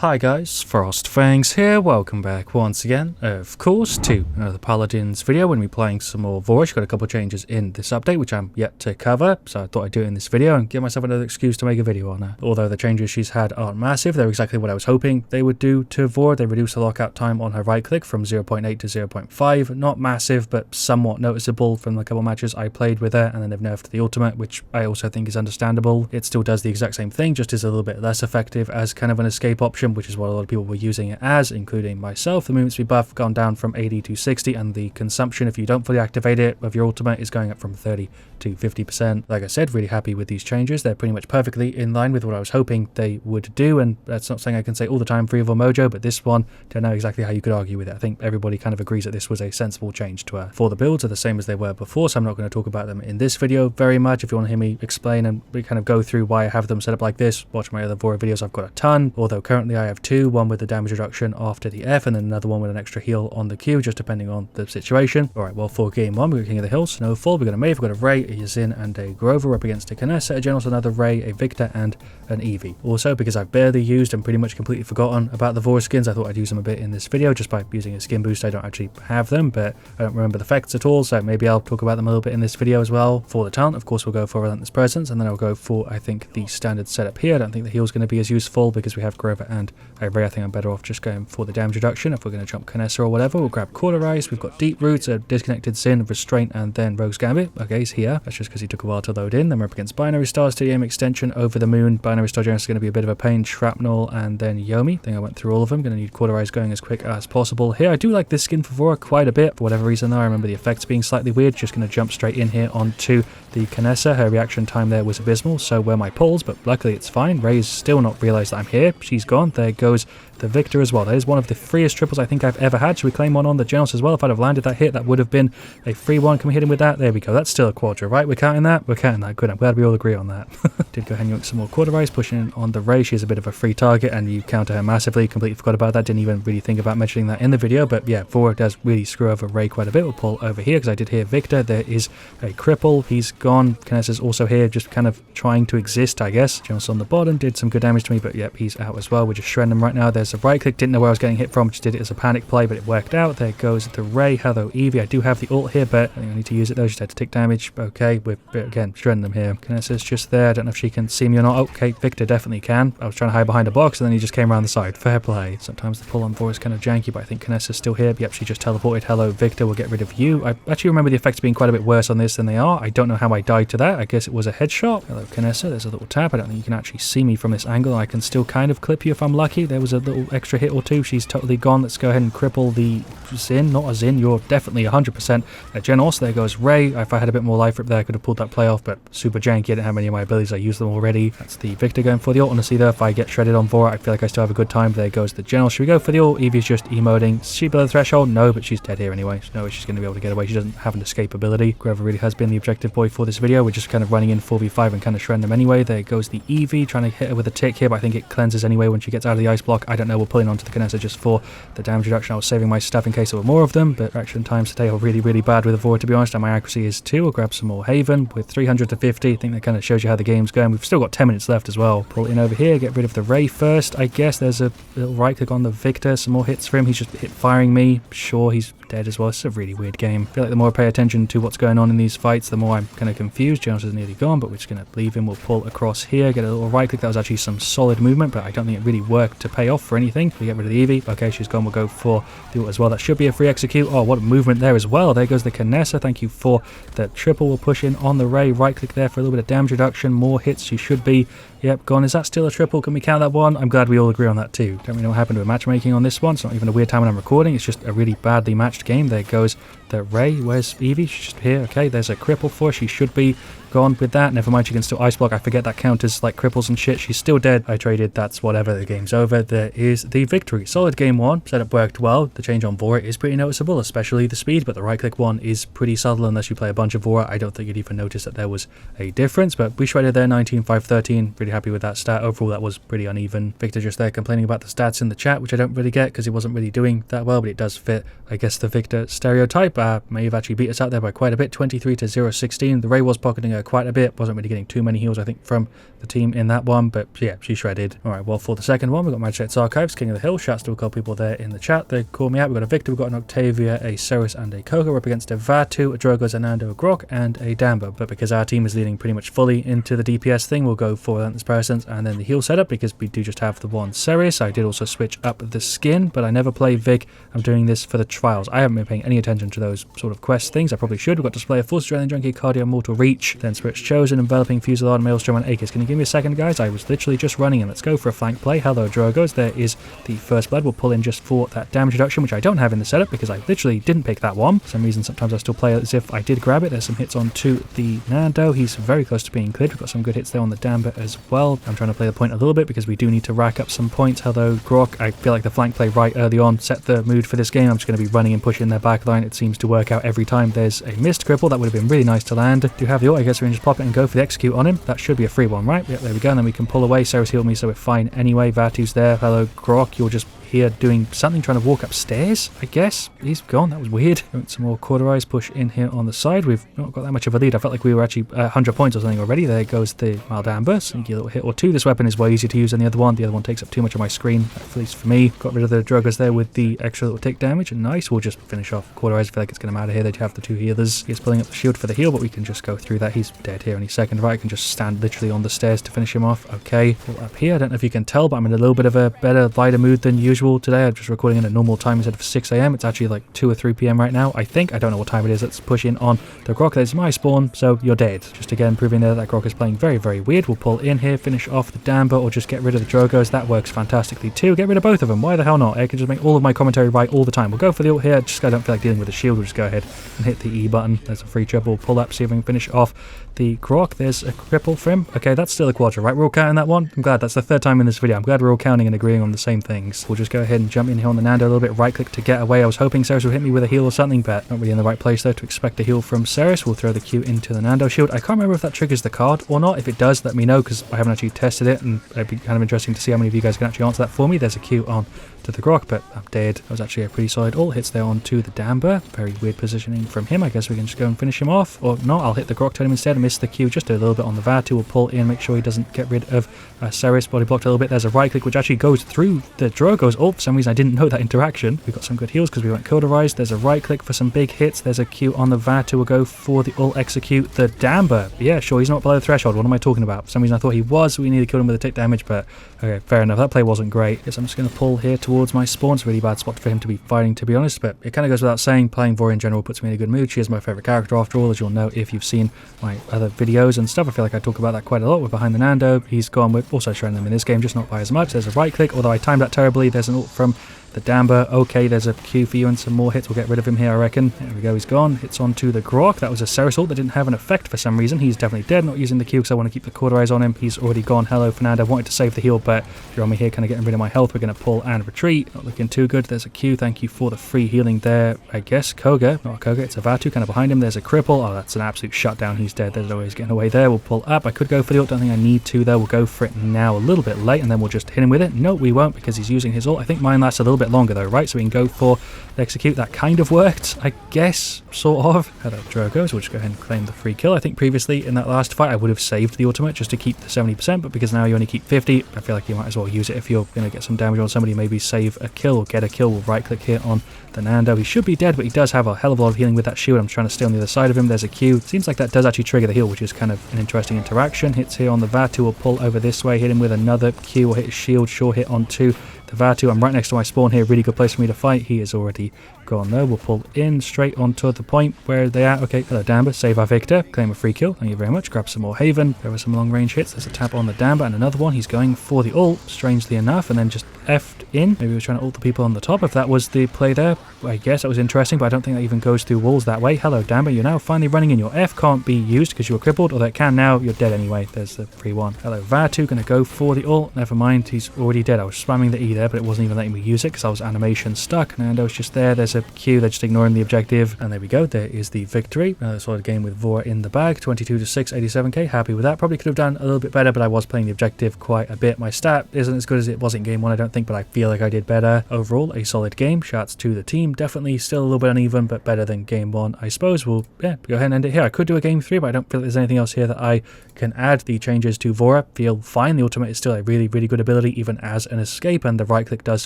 Hi guys, FrostFangs here, welcome back once again, of course, to another Paladins video. When we're playing some more Vora. Got a couple of changes in this update, which I'm yet to cover, so I thought I'd do it in this video and give myself another excuse to make a video on her. Although the changes she's had aren't massive, they're exactly what I was hoping they would do to Vora. They reduced the lockout time on her right click from 0.8 to 0.5, not massive, but somewhat noticeable from the couple matches I played with her, and then they've nerfed the ultimate, which I also think is understandable. It still does the exact same thing, just is a little bit less effective as kind of an escape option, which is what a lot of people were using it as, including myself. The movement speed buff gone down from 80 to 60, and the consumption, if you don't fully activate it, of your ultimate is going up from 30 to 50%. Like I said, really happy with these changes. They're pretty much perfectly in line with what I was hoping they would do, and that's not saying I can say all the time for Evil Mojo, but this one, don't know exactly how you could argue with it. I think everybody kind of agrees that this was a sensible change to her. For the builds are the same as they were before, so I'm not going to talk about them in this video very much. If you want to hear me explain and we kind of go through why I have them set up like this, watch my other Vora videos. I've got a ton, although currently I have two, one with the damage reduction after the F, and then another one with an extra heal on the Q, just depending on the situation. Alright, well, for game one, we've got King of the Hill, Snowfall, we've got a Mave, we've got a Ray, a Yazin, and a Grover. We're up against a Canessa, a General, another Ray, a Victor, and an Eevee. Also, because I've barely used and pretty much completely forgotten about the Vora skins, I thought I'd use them a bit in this video, just by using a skin boost. I don't actually have them, but I don't remember the effects at all, so maybe I'll talk about them a little bit in this video as well. For the talent, of course, we'll go for Relentless Presence, and then I'll go for, I think, the standard setup here. I don't think the heal's going to be as useful because we have Grover and a Ray. I think I'm better off just going for the damage reduction. If we're going to jump Canessa or whatever, we'll grab Cauterize. We've got Deep Roots, a Disconnected Sin, Restraint, and then Rogue's Gambit. Okay, he's here. That's just because he took a while to load in. Then we're up against Binary Stars, TDM Extension, Over the Moon. Binary Star Generous is going to be a bit of a pain. Shrapnel, and then Yomi. I think I went through all of them. Going to need Cauterize going as quick as possible. Here, I do like this skin for Vora quite a bit. For whatever reason, though, I remember the effects being slightly weird. Just going to jump straight in here onto the Canessa. Her reaction time there was abysmal, so were my pulls, but luckily it's fine. Ray's still not realized that I'm here. She's gone. There goes the Victor as well. That is one of the freest triples I think I've ever had. Should we claim one on the Generals as well? If I'd have landed that hit, that would have been a free one. Can we hit him with that? There we go. That's still a Quadra, right? We're counting that? We're counting that. Good. I'm glad we all agree on that. Did go ahead and yank some more Cauterize, pushing in on the Ray. She is a bit of a free target, and you counter her massively. Completely forgot about that. Didn't even really think about mentioning that in the video, but yeah, Vora does really screw over Ray quite a bit. We'll pull over here because I did hear Victor. There is a cripple. He's gone. Canessa's also here, just kind of trying to exist, I guess. Generals on the bottom did some good damage to me, but yep, he's out as well. We're just shredding him right now. There's a right click. Didn't know where I was getting hit from. Just did it as a panic play, but it worked out. There goes the Ray. Hello, Eevee. I do have the ult here, but I think I need to use it though. Just had to take damage. Okay, we're again shredding them here. Canessa's just there. I don't know if she can see me or not. Okay, Victor definitely can. I was trying to hide behind a box, and then he just came around the side. Fair play. Sometimes the pull on Vora is kind of janky, but I think Canessa's still here. Yep, she just teleported. Hello, Victor. We'll get rid of you. I actually remember the effects being quite a bit worse on this than they are. I don't know how I died to that. I guess it was a headshot. Hello, Canessa. There's a little tap. I don't think you can actually see me from this angle. I can still kind of clip you if I'm lucky. There was a little extra hit or two. She's totally gone. Let's go ahead and cripple the Zin. Not a Zin. You're definitely 100% a Genos. There goes Ray. If I had a bit more life rip there, I could have pulled that play off, but super janky. I didn't have any of my abilities. I used them already. That's the Victor going for the ult. Honestly, though, if I get shredded on Vora, I feel like I still have a good time. There goes the General. Should we go for the ult? Eevee's just emoting. Is she below the threshold? No, but she's dead here anyway. So no way she's going to be able to get away. She doesn't have an escape ability. Grover really has been the objective boy for this video. We're just kind of running in 4v5 and kind of shredding them anyway. There goes the Eevee, trying to hit her with a tick here, but I think it cleanses anyway when she gets out of the ice block. I don't know. We're pulling onto the Canessa just for the damage reduction. I was saving my stuff in case there were more of them, but reaction times today are really, really bad with the Vora, to be honest, and my accuracy is too. We'll grab some more Haven with 300 to 50. I think that kind of shows you how the game's going. We've still got 10 minutes left as well. Pull in over here, get rid of the Ray first. I guess there's a little right click on the Victor. Some more hits for him. He's just hit firing me. Sure, he's dead as well. It's a really weird game. I feel like the more I pay attention to what's going on in these fights, the more I'm kind of confused. Jones is nearly gone, but we're just going to leave him. We'll pull across here, get a little right click. That was actually some solid movement, but I don't think it really worked to pay off for anything. We get rid of the Eevee. Okay, she's gone. We'll go for the ult as well. That should be a free execute. Oh, what a movement there as well. There goes the Canessa. Thank you for the triple. We'll push in on the Ray. Right click there for a little bit of damage reduction. More hits. She should be. Yep, gone. Is that still a triple? Can we count that one? I'm glad we all agree on that too. Don't really know what happened to matchmaking on this one. It's not even a weird time when I'm recording. It's just a really badly matched game. There goes the Ray. Where's Eevee? She's just here. Okay, there's a cripple for her. She should be gone with that. Never mind, she can still ice block. I forget that counters like cripples and shit. She's still dead. I traded. That's whatever. The game's over. There is the victory. Solid game one. Setup worked well. The change on Vora is pretty noticeable, especially the speed, but the right click one is pretty subtle unless you play a bunch of Vora. I don't think you'd even notice that there was a difference, but we shredded there 19, 5, 13. Really happy with that stat. Overall, that was pretty uneven. Victor just there complaining about the stats in the chat, which I don't really get because he wasn't really doing that well, but it does fit, I guess, the Victor stereotype. May have actually beat us out there by quite a bit, 23 to 0-16. The Ray was pocketing a quite a bit. Wasn't really getting too many heals, I think, from the team in that one, but yeah, she shredded. Alright, well, for the second one, we've got Magistrate's Archives, King of the Hill. Shouts to a couple people there in the chat. They call me out. We've got a Victor, we've got an Octavia, a Ceres, and a Koga. We're up against a Vatu, a Drogo, a Nando, a Grok, and a Damba. But because our team is leading pretty much fully into the DPS thing, we'll go for Relentless Presence and then the heal setup, because we do just have the one Ceres. I did also switch up the skin, but I never play Vic. I'm doing this for the trials. I haven't been paying any attention to those sort of quest things. I probably should. We've got Display of Force, Adrenaline Junkie, Cardio, Mortal Reach, then Spirits Chosen, Enveloping, Fusillade, Maelstrom, and Aegis. Can you give me a second, guys? I was literally just running in. Let's go for a flank play. Hello, Drogos. There is the first blood. We'll pull in just for that damage reduction, which I don't have in the setup because I literally didn't pick that one. For some reason, sometimes I still play as if I did grab it. There's some hits onto the Nando. He's very close to being cleared. We've got some good hits there on the Damba as well. I'm trying to play the point a little bit because we do need to rack up some points. Hello, Grok. I feel like the flank play right early on set the mood for this game. I'm just going to be running and pushing their back line. It seems to work out every time. There's a missed cripple. That would have been really nice to land. Do have the ult. I guess we can just pop it and go for the execute on him. That should be a free one, right? Yep, there we go. And then we can pull away. Ceres healed me, so we're fine anyway. Vatu's there. Hello, Grok. You're just here doing something, trying to walk upstairs, I guess. He's gone. That was weird. Some more Cauterize push in here on the side. We've not got that much of a lead. I felt like we were actually 100 points or something already. There goes the Mild Amber. Sneaky little hit or two. This weapon is way easier to use than the other one. The other one takes up too much of my screen, at least for me. Got rid of the Droggers there with the extra little tick damage. And nice. We'll just finish off Cauterize. I feel like it's going to matter here. They have the two healers. He's pulling up the shield for the heal, but we can just go through that. He's dead here any second, right? I can just stand literally on the stairs to finish him off. Okay. Pull up here. I don't know if you can tell, but I'm in a little bit of a better, lighter mood than usual today. I'm just recording in a normal time instead of 6 AM. It's actually like 2 or 3 PM right now, I think. I don't know what time it is. Let's push in on the Grok. There's my spawn, so you're dead. Just again proving there that Grok is playing very, very weird. We'll pull in here, finish off the Damba, or just get rid of the Drogos. That works fantastically too. Get rid of both of them. Why the hell not? I can just make all of my commentary right all the time. We'll go for the ult here. Just I don't feel like dealing with the shield. We'll just go ahead and hit the E button. There's a free triple. Pull up, see if we can finish off the Grok. There's a cripple for him. Okay, that's still a quadra, right? We're all counting that one. I'm glad. That's the third time in this video. I'm glad we're all counting and agreeing on the same things. We'll just go ahead and jump in here on the Nando a little bit. Right click to get away. I was hoping Ceres would hit me with a heal or something, but not really in the right place though to expect a heal from Ceres. We'll throw the Q into the Nando shield. I can't remember if that triggers the card or not. If it does, let me know, because I haven't actually tested it, and it'd be kind of interesting to see how many of you guys can actually answer that for me. There's a Q on to the Grok, but I'm dead. That was actually a pretty solid ult. Hits there onto the Damba. Very weird positioning from him. I guess we can just go and finish him off. Or not, I'll hit the Grok totem instead. I missed the Q just a little bit on the Vatu. We'll pull in, make sure he doesn't get rid of Ceres. Body blocked a little bit. There's a right click which actually goes through the Drogo's ult. For some reason I didn't know that interaction. We got some good heals because we went Cauterized. There's a right click for some big hits. There's a Q on the Vatu. We'll go for the ult execute. The Damba. Yeah, sure, he's not below the threshold. What am I talking about? For some reason I thought he was. We needed to kill him with a tick damage, but okay, fair enough. That play wasn't great. Guess I'm just going to pull here towards my spawn. It's a really bad spot for him to be fighting, to be honest, but it kind of goes without saying, playing Vora in general puts me in a good mood. She is my favourite character after all, as you'll know if you've seen my other videos and stuff. I feel like I talk about that quite a lot. We're behind the Nando. He's gone. We're also showing them in this game, just not by as much. There's a right click, although I timed that terribly. There's an ult from the Damba. Okay, there's a Q for you and some more hits. We'll get rid of him here, I reckon. There we go, he's gone. Hits onto the Grok. That was a Ceres ult that didn't have an effect for some reason. He's definitely dead. Not using the Q because I want to keep the Cauterize on him. He's already gone. Hello, Fernando. I wanted to save the heal, but if you're on me here, kind of getting rid of my health. We're going to pull and retreat. Not looking too good. There's a Q. Thank you for the free healing there, I guess. Koga. Not a Koga, it's a Vatu kind of behind him. There's a cripple. Oh, that's an absolute shutdown. He's dead. There's always getting away there. We'll pull up. I could go for the ult. Don't think I need to, though. We'll go for it now a little bit late, and then we'll just hit him with it. No, we won't, because he's using his ult. I think mine lasts a little bit longer, though, right? So we can go for the execute. That kind of worked, I guess, sort of. Hello, Drogo. So we'll just go ahead and claim the free kill. I think previously in that last fight I would have saved the ultimate just to keep the 70%, but because now you only keep 50, I feel like you might as well use it if you're going to get some damage on somebody. Maybe save a kill or get a kill. We'll right click here on the Nando. He should be dead, but he does have a hell of a lot of healing with that shield. I'm trying to stay on the other side of him. There's a Q. Seems like that does actually trigger the heal, which is kind of an interesting interaction. Hits here on the Vatu. Will pull over this way, hit him with another Q, or hit his shield. Sure hit onto the Vatu. I'm right next to my spawn here. Really good place for me to fight. He is already gone though. We'll pull in straight onto the point where they are. Okay, hello Damba. Save our Victor. Claim a free kill. Thank you very much. Grab some more Haven. There were some long range hits. There's a tap on the Damba and another one. He's going for the ult, strangely enough, and then just F'd in. Maybe he was trying to ult the people on the top. If that was the play there, I guess that was interesting, but I don't think that even goes through walls that way. Hello Damba. You're now finally running in. Your F can't be used because you were crippled, although it can now. You're dead anyway. There's the free one. Hello Vatu. Gonna go for the ult. Never mind. He's already dead. I was spamming the E there, but it wasn't even letting me use it because I was animation stuck. Nando's just there. There's a Q. They're just ignoring the objective, and there we go. There is the victory. Another solid game with Vora in the bag. 22-6, 87k. Happy with that. Probably could have done a little bit better, but I was playing the objective quite a bit. My stat isn't as good as it was in game one, I don't think. think, but I feel like I did better. Overall, a solid game. Shouts to the team. Definitely still a little bit uneven, but better than game 1, I suppose. We'll go ahead and end it here. I could do a game 3, but I don't feel like there's anything else here that I can add. The changes to Vora feel fine. The ultimate is still a really, really good ability, even as an escape, and the right click does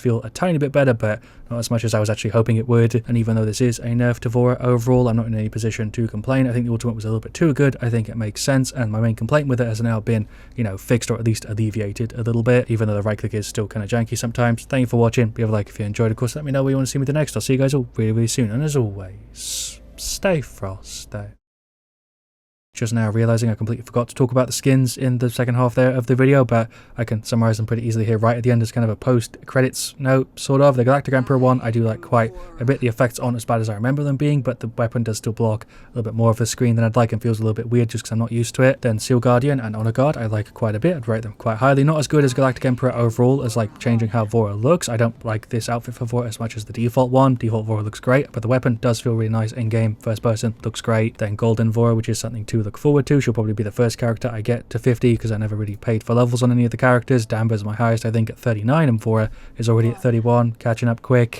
feel a tiny bit better, but not as much as I was actually hoping it would. And even though this is a nerf to Vora overall, I'm not in any position to complain. I think the ultimate was a little bit too good. I think it makes sense, and my main complaint with it has now been, you know, fixed or at least alleviated a little bit, even though the right click is still kind of janky sometimes. Thank you for watching. Leave a like if you enjoyed. Of course, let me know what you want to see me do next. I'll see you guys all really, really soon. And as always, stay frosty. Just now realizing I completely forgot to talk about the skins in the second half there of the video, but I can summarize them pretty easily here. Right at the end is kind of a post-credits note, sort of. The Galactic Emperor one I do like quite a bit. The effects aren't as bad as I remember them being, but the weapon does still block a little bit more of the screen than I'd like and feels a little bit weird just because I'm not used to it. Then Seal Guardian and Honor Guard I like quite a bit. I'd rate them quite highly. Not as good as Galactic Emperor overall as like changing how Vora looks. I don't like this outfit for Vora as much as the default one. Default Vora looks great, but the weapon does feel really nice in-game. First person looks great. Then Golden Vora, which is something to look forward to. She'll probably be the first character I get to 50 because I never really paid for levels on any of the characters. Damber's my highest, I think, at 39, and Vora is already at 31, catching up quick.